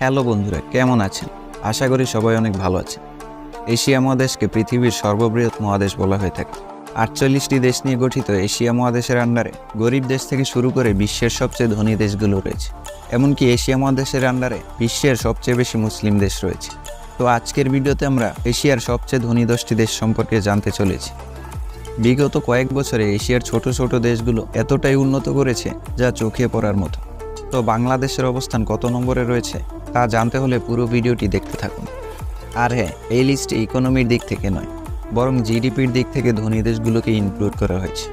Hello বন্ধুরা, কেমন আছেন? আশা করি সবাই অনেক ভালো আছে। এশিয়া মহাদেশকে পৃথিবীর সর্ববৃহৎ মহাদেশ বলা হয়ে থাকে। ৪৮টি দেশ নিয়ে গঠিত এশিয়া মহাদেশের আন্ডারে গরিব দেশ থেকে শুরু করে বিশ্বের সবচেয়ে ধনী দেশগুলো রয়েছে। এমনকি এশিয়া মহাদেশের আন্ডারে বিশ্বের সবচেয়ে বেশি মুসলিম দেশ রয়েছে। তো আজকের ভিডিওতে আমরা এশিয়ার সবচেয়ে ধনী 10টি দেশ সম্পর্কে জানতে চলেছি। বিগত কয়েক বছরে এশিয়ার ছোট ছোট দেশগুলো এতটাই উন্নত করেছে যা চোখে পড়ার মতো। তো বাংলাদেশের অবস্থান কত নম্বরে রয়েছে তা জানতে হলে পুরো ভিডিওটি দেখতে থাকুন। আর হ্যাঁ, এই লিস্টে ইকোনমির দিক থেকে নয়, বরং জিডিপির দিক থেকে ধনী দেশগুলোকে ইনক্লুড করা হয়েছে।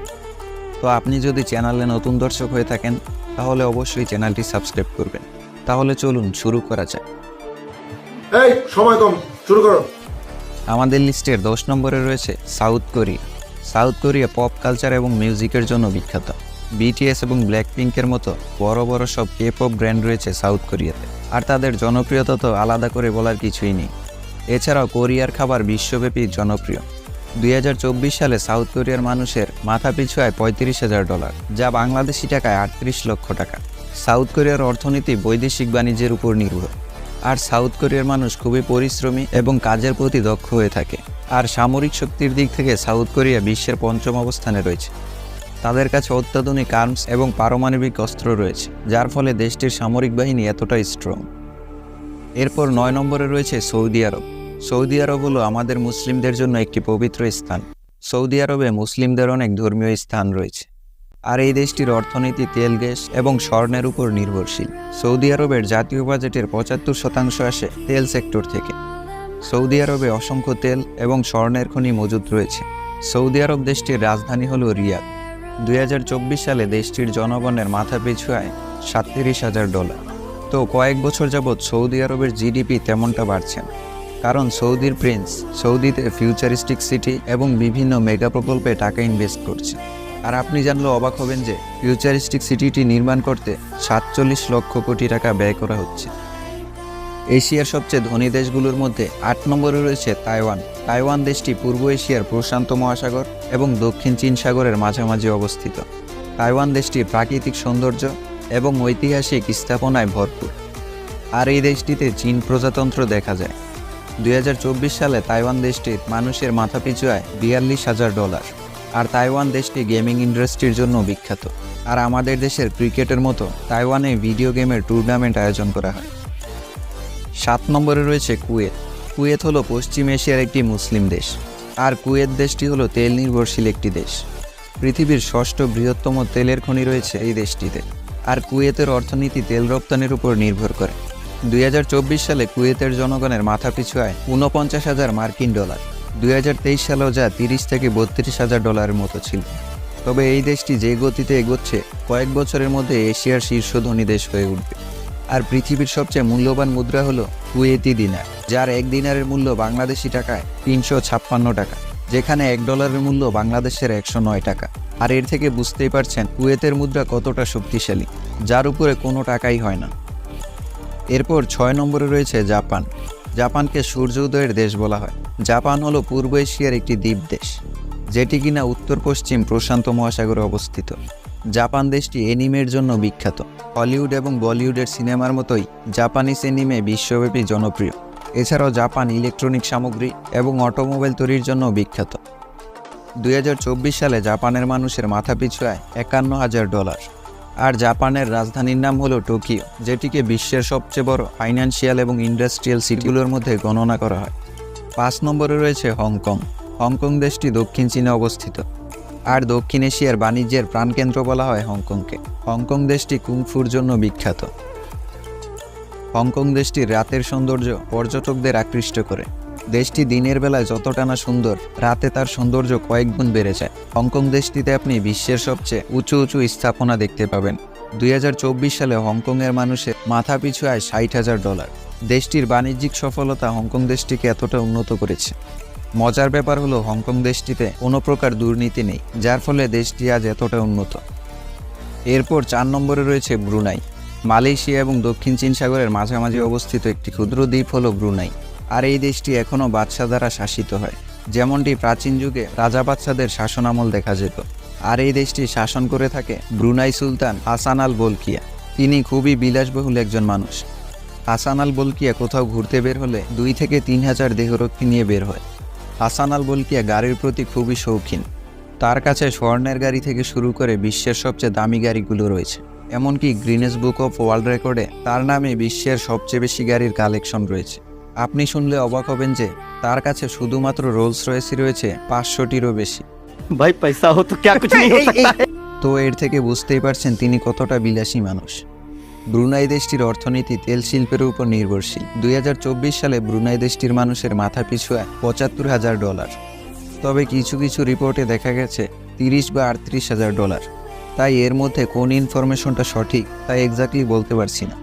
তো আপনি যদি চ্যানেলে নতুন দর্শক হয়ে থাকেন তাহলে অবশ্যই চ্যানেলটি সাবস্ক্রাইব করবেন। তাহলে চলুন শুরু করা যাক। এই সময় কম, শুরু করো। আমাদের লিস্টের 10 নম্বরে রয়েছে south Korea. South Korea pop culture এবং মিউজিকের জন্য বিখ্যাত। বিটিএস এবং ব্ল্যাকপিঙ্কের মতো বড় বড় সব কে-পপ ব্র্যান্ড রয়েছে সাউথ কোরিয়াতে, আর তাদের জনপ্রিয়তা তো আলাদা করে বলার কিছুই নেই। এছাড়াও কোরিয়ার খাবার বিশ্বব্যাপী জনপ্রিয়। 2024 সালে সাউথ কোরিয়ার মানুষের মাথাপিছু আয় $35,000, যা বাংলাদেশি টাকায় 38 লক্ষ টাকা। সাউথ কোরিয়ার অর্থনীতি বৈদেশিক বাণিজ্যের উপর নির্ভর, আর সাউথ কোরিয়ার মানুষ খুবই পরিশ্রমী এবং কাজের প্রতি দক্ষ হয়ে থাকে। আর সামরিক শক্তির দিক থেকে সাউথ কোরিয়া বিশ্বের 5ম অবস্থানে রয়েছে। তাদের কাছে অত্যাধুনিক আর্মস এবং পারমাণবিক অস্ত্র রয়েছে, যার ফলে দেশটির সামরিক বাহিনী এতটাই স্ট্রং। এরপর 9 নম্বরে রয়েছে সৌদি আরব। সৌদি আরব হলো আমাদের মুসলিমদের জন্য একটি পবিত্র স্থান। সৌদি আরবে মুসলিমদের অনেক ধর্মীয় স্থান রয়েছে, আর এই দেশটির অর্থনীতি তেল, গ্যাস এবং স্বর্ণের উপর নির্ভরশীল। সৌদি আরবের জাতীয় বাজেটের 75% আসে তেল সেক্টর থেকে। সৌদি আরবে অসংখ্য তেল এবং স্বর্ণের খনি মজুদ রয়েছে। সৌদি আরব দেশটির রাজধানী হলো রিয়াদ। 2024 সালে দেশটির জনগণের মাথাপিছু আয় $37,000। তো কয়েক বছর যাবৎ সৌদি আরবের জিডিপি তেমনটা বাড়ছে না, কারণ সৌদির প্রিন্স সৌদিতে ফিউচারিস্টিক সিটি এবং বিভিন্ন মেগা প্রকল্পে টাকা ইনভেস্ট করছে। আর আপনি জানলেও অবাক হবেন যে ফিউচারিস্টিক সিটিটি নির্মাণ করতে 47 লক্ষ কোটি টাকা ব্যয় করা হচ্ছে। এশিয়ার সবচেয়ে ধনী দেশগুলোর মধ্যে 8 নম্বরে রয়েছে তাইওয়ান। তাইওয়ান দেশটি পূর্ব এশিয়ার প্রশান্ত মহাসাগর এবং দক্ষিণ চীন সাগরের মাঝামাঝি অবস্থিত। তাইওয়ান দেশটির প্রাকৃতিক সৌন্দর্য এবং ঐতিহাসিক স্থাপনায় ভরপুর, আর এই দেশটিতে চীন প্রজাতন্ত্র দেখা যায়। 2024 সালে তাইওয়ান দেশটির মানুষের মাথাপিছু আয় $42,000, আর তাইওয়ান দেশটি গেমিং ইন্ডাস্ট্রির জন্য বিখ্যাত। আর আমাদের দেশের ক্রিকেটের মতো তাইওয়ানে ভিডিও গেমের টুর্নামেন্ট আয়োজন করা হয়। 7 নম্বরে রয়েছে কুয়েত। কুয়েত হলো পশ্চিম এশিয়ার একটি মুসলিম দেশ, আর কুয়েত দেশটি হলো তেল নির্ভরশীল একটি দেশ। পৃথিবীর 6ষ্ঠ বৃহত্তম তেলের খনি রয়েছে এই দেশটিতে, আর কুয়েতের অর্থনীতি তেল রপ্তানির উপর নির্ভর করে। 2024 সালে কুয়েতের জনগণের মাথাপিছু আয় $49,000 মার্কিন। 2023 সালেও যা $30,000 থেকে $32,000 মতো ছিল। তবে এই দেশটি যে গতিতে এগোচ্ছে, কয়েক বছরের মধ্যে এশিয়ার শীর্ষ ধনী দেশ হয়ে উঠবে। আর পৃথিবীর সবচেয়ে মূল্যবান মুদ্রা হলো কুয়েতি দিনার, যার 1 দিনারের মূল্য বাংলাদেশি টাকায় 356 টাকা, যেখানে $1 মূল্য বাংলাদেশের 109 টাকা। আর এর থেকে বুঝতেই পারছেন কুয়েতের মুদ্রা কতটা শক্তিশালী, যার উপরে কোনো টাকাই হয় না। এরপর 6 নম্বরে রয়েছে জাপান। জাপানকে সূর্য উদয়ের দেশ বলা হয়। জাপান হলো পূর্ব এশিয়ার একটি দ্বীপ দেশ, যেটি কিনা উত্তর পশ্চিম প্রশান্ত মহাসাগরে অবস্থিত। জাপান দেশটি অ্যানিমের জন্য বিখ্যাত। হলিউড এবং বলিউডের সিনেমার মতোই জাপানিজ অ্যানিমে বিশ্বব্যাপী জনপ্রিয়। এছাড়াও জাপান ইলেকট্রনিক সামগ্রী এবং অটোমোবাইল তৈরির জন্য বিখ্যাত। 2024 সালে জাপানের মানুষের মাথাপিছু আয় $51,000, আর জাপানের রাজধানীর নাম হলো টোকিও, যেটিকে বিশ্বের সবচেয়ে বড় ফাইন্যান্সিয়াল এবং ইন্ডাস্ট্রিয়াল সিটিগুলোর মধ্যে গণনা করা হয়। 5 নম্বরে রয়েছে হংকং। হংকং দেশটি দক্ষিণ চীনে অবস্থিত, আর দক্ষিণ এশিয়ার বাণিজ্যের প্রাণকেন্দ্র বলা হয় হংকংকে। হংকং দেশটি কুংফুর জন্য বিখ্যাত। হংকং দেশটির রাতের সৌন্দর্য পর্যটকদের আকৃষ্ট করে। দেশটি দিনের বেলায় যতটা না সুন্দর, রাতে তার সৌন্দর্য কয়েক গুণ বেড়ে যায়। হংকং দেশটিতে আপনি বিশ্বের সবচেয়ে উঁচু উঁচু স্থাপনা দেখতে পাবেন। 2024 সালে হংকংয়ের মানুষের মাথাপিছু আয় $60,000। দেশটির বাণিজ্যিক সফলতা হংকং দেশটিকে এতটা উন্নত করেছে। মজার ব্যাপার হলো হংকং দেশটিতে কোনো প্রকার দুর্নীতি নেই, যার ফলে দেশটি আজ এতটা উন্নত। এরপর 4 নম্বরে রয়েছে ব্রুনাই। মালয়েশিয়া এবং দক্ষিণ চীন সাগরের মাঝামাঝি অবস্থিত একটি ক্ষুদ্র দ্বীপ হলো ব্রুনাই, আর এই দেশটি এখনও বাদশা দ্বারা শাসিত হয়, যেমনটি প্রাচীন যুগে রাজা বাদশাদের শাসনামল দেখা যেত। আর এই দেশটি শাসন করে থাকে ব্রুনাই সুলতান হাসান আল বলকিয়া। তিনি খুবই বিলাসবহুল একজন মানুষ। হাসান আল বলকিয়া কোথাও ঘুরতে বের হলে 2 থেকে 3,000 দেহরক্ষী নিয়ে বের হয়। হাসান আল বলকিয়া গাড়ির প্রতি খুবই শৌখিন। তার কাছে স্বর্ণের গাড়ি থেকে শুরু করে বিশ্বের সবচেয়ে দামি গাড়িগুলো রয়েছে। এমনকি গ্রিনেস বুক অফ ওয়ার্ল্ড রেকর্ডে তার নামে বিশ্বের সবচেয়ে বেশি গাড়ির কালেকশন রয়েছে। আপনি শুনলে অবাক হবেন যে তার কাছে শুধুমাত্র রোলস রয়েসই রয়েছে 500টিরও বেশি। भाई पैसा हो तो क्या कुछ नहीं हो सकता है। তো এর থেকে বুঝতেই পারছেন তিনি কতটা বিলাসী মানুষ। ব্রুনাই দেশটির অর্থনীতি তেল শিল্পের উপর নির্ভরশীল। 2024 সালে ব্রুনাই দেশটির মানুষের মাথা পিছু আয় $75,000। তবে কিছু কিছু রিপোর্টে দেখা গেছে 30 বা 38,000 ডলার। তাই এর মধ্যে কোন ইনফরমেশনটা সঠিক তাই এক্স্যাক্টলি বলতে পারছি না।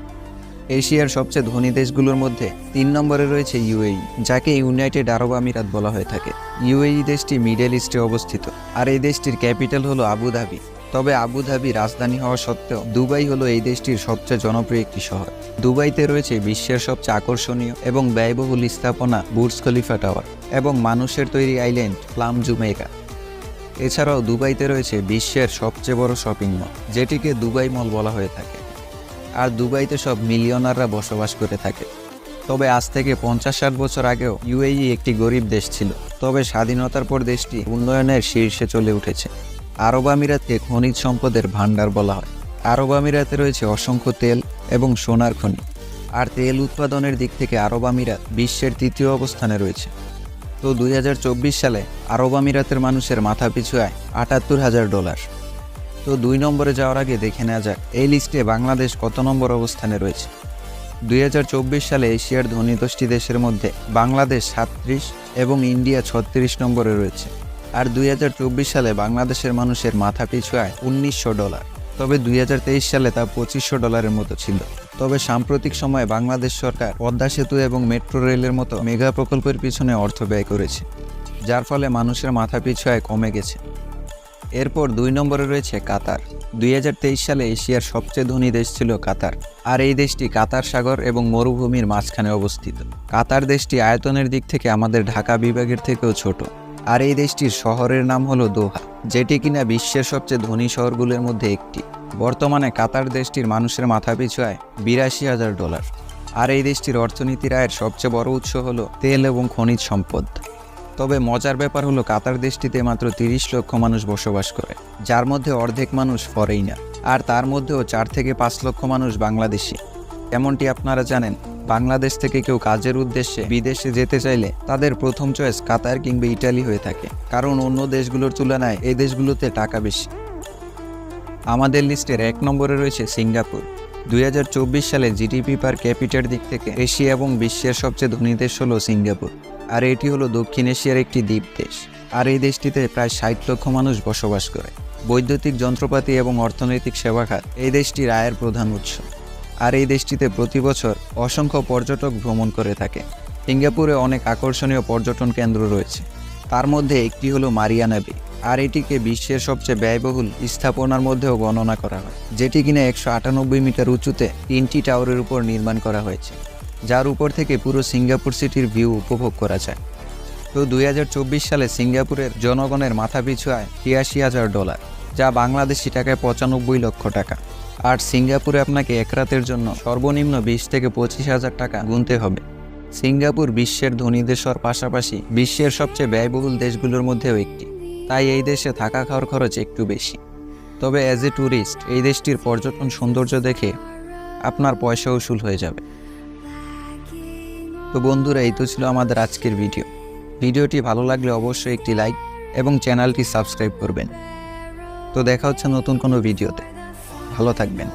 এশিয়ার সবচেয়ে ধনী দেশগুলোর মধ্যে 3 নম্বরে রয়েছে ইউএই, যাকে ইউনাইটেড আরব আমিরাত বলা হয়ে থাকে। ইউএই দেশটি মিডল ইস্টে অবস্থিত, আর এই দেশটির ক্যাপিটাল হলো আবুধাবি। তবে আবুধাবি রাজধানী হওয়া সত্ত্বেও দুবাই হলো এই দেশটির সবচেয়ে জনপ্রিয় একটি শহর। দুবাইতে রয়েছে বিশ্বের সবচেয়ে আকর্ষণীয় এবং ব্যয়বহুল স্থাপনা বুর্জ খলিফা টাওয়ার এবং মানুষের তৈরি আইল্যান্ড প্লাম জুমেইকা। এছাড়াও দুবাইতে রয়েছে বিশ্বের সবচেয়ে বড় শপিং মল, যেটিকে দুবাই মল বলা হয়ে থাকে। আর দুবাইতে সব মিলিয়নাররা বসবাস করে থাকে। তবে আজ থেকে 50-60 বছর আগেও ইউএই একটি গরিব দেশ ছিল। তবে স্বাধীনতার পর দেশটি উন্নয়নের শীর্ষে চলে উঠেছে। আরব আমিরাতকে খনিজ সম্পদের ভান্ডার বলা হয়। আরব আমিরাতে রয়েছে অসংখ্য তেল এবং সোনার খনি। আর তেল উৎপাদনের দিক থেকে আরব আমিরাত বিশ্বের 3য় অবস্থানে রয়েছে। তো 2024 সালে আরব আমিরাতের মানুষের মাথা পিছু আয় $78,000। তো 2 নম্বরে যাওয়ার আগে দেখে নেওয়া যাক এই লিস্টে বাংলাদেশ কত নম্বর অবস্থানে রয়েছে। 2024 সালে এশিয়ার ধনী 10টি দেশের মধ্যে বাংলাদেশ 37 এবং ইন্ডিয়া 36 নম্বরে রয়েছে। আর 2024 সালে বাংলাদেশের মানুষের মাথা পিছু আয় $1,900। তবে 2023 সালে তা $2,500 মতো ছিল। তবে সাম্প্রতিক সময়ে বাংলাদেশ সরকার পদ্মা সেতু এবং মেট্রো রেলের মতো মেগা প্রকল্পের পিছনে অর্থ ব্যয় করেছে, যার ফলে মানুষের মাথা পিছু আয় কমে গেছে। এরপর 2 নম্বরে রয়েছে কাতার। 2023 সালে এশিয়ার সবচেয়ে ধনী দেশ ছিল কাতার। আর এই দেশটি কাতার সাগর এবং মরুভূমির মাঝখানে অবস্থিত। কাতার দেশটি আয়তনের দিক থেকে আমাদের ঢাকা বিভাগের থেকেও ছোট। আর এই দেশটির শহরের নাম হলো দোহা, যেটি কিনা বিশ্বের সবচেয়ে ধনী শহরগুলোর মধ্যে একটি। বর্তমানে কাতার দেশটির মানুষের মাথা পিছু আয় $82,000। আর এই দেশটির অর্থনীতির আয়ের সবচেয়ে বড় উৎস হলো তেল এবং খনিজ সম্পদ। তবে মজার ব্যাপার হলো কাতার দেশটিতে মাত্র 30 লক্ষ মানুষ বসবাস করে, যার মধ্যে অর্ধেক মানুষ ফরেইনার। আর তার মধ্যেও 4 থেকে 5 লক্ষ মানুষ বাংলাদেশি। এমনটি আপনারা জানেন, বাংলাদেশ থেকে কেউ কাজের উদ্দেশ্যে বিদেশে যেতে চাইলে তাদের প্রথম চয়েস কাতার কিংবা ইটালি হয়ে থাকে, কারণ অন্য দেশগুলোর তুলনায় এই দেশগুলোতে টাকা বেশি। আমাদের লিস্টের 1 নম্বরে রয়েছে সিঙ্গাপুর। 2024 সালে জিডিপি পার ক্যাপিটার দিক থেকে এশিয়া এবং বিশ্বের সবচেয়ে ধনী দেশ হলো সিঙ্গাপুর। আর এটি হলো দক্ষিণ এশিয়ার একটি দ্বীপ দেশ। আর এই দেশটিতে প্রায় 60 লক্ষ মানুষ বসবাস করে। বৈদ্যুতিক যন্ত্রপাতি এবং অর্থনৈতিক সেবা খাত এই দেশটির আয়ের প্রধান উৎস। আর এই দেশটিতে প্রতি বছর অসংখ্য পর্যটক ভ্রমণ করে থাকে। সিঙ্গাপুরে অনেক আকর্ষণীয় পর্যটন কেন্দ্র রয়েছে, তার মধ্যে একটি হলো মারিয়ানা বে। আর এটিকে বিশ্বের সবচেয়ে ব্যয়বহুল স্থাপনার মধ্যেও গণনা করা হয়, যেটি কিনা 198 মিটার উঁচুতে 3টি টাওয়ারের উপর নির্মাণ করা হয়েছে, যার উপর থেকে পুরো সিঙ্গাপুর সিটির ভিউ উপভোগ করা যায়। তো 2024 সালে সিঙ্গাপুরের জনগণের মাথা পিছু আয় $83,000, যা বাংলাদেশি টাকায় 95 লক্ষ টাকা। আর সিঙ্গাপুরে আপনাকে এক রাতের জন্য সর্বনিম্ন 20 থেকে 25,000 টাকা গুনতে হবে। সিঙ্গাপুর বিশ্বের ধনী দেশ হওয়ার পাশাপাশি বিশ্বের সবচেয়ে ব্যয়বহুল দেশগুলোর মধ্যেও একটি, তাই এই দেশে থাকা খাওয়ার খরচ একটু বেশি। তবে অ্যাজ এ ট্যুরিস্ট এই দেশটির পর্যটন সৌন্দর্য দেখে আপনার পয়সা উসুল হয়ে যাবে। তো বন্ধুরা, এই তো ছিল আমাদের আজকের ভিডিওটি ভালো লাগলে অবশ্যই একটি লাইক এবং চ্যানেলটি সাবস্ক্রাইব করবেন। তো দেখা হচ্ছে নতুন কোনো ভিডিওতে। ভালো থাকবেন।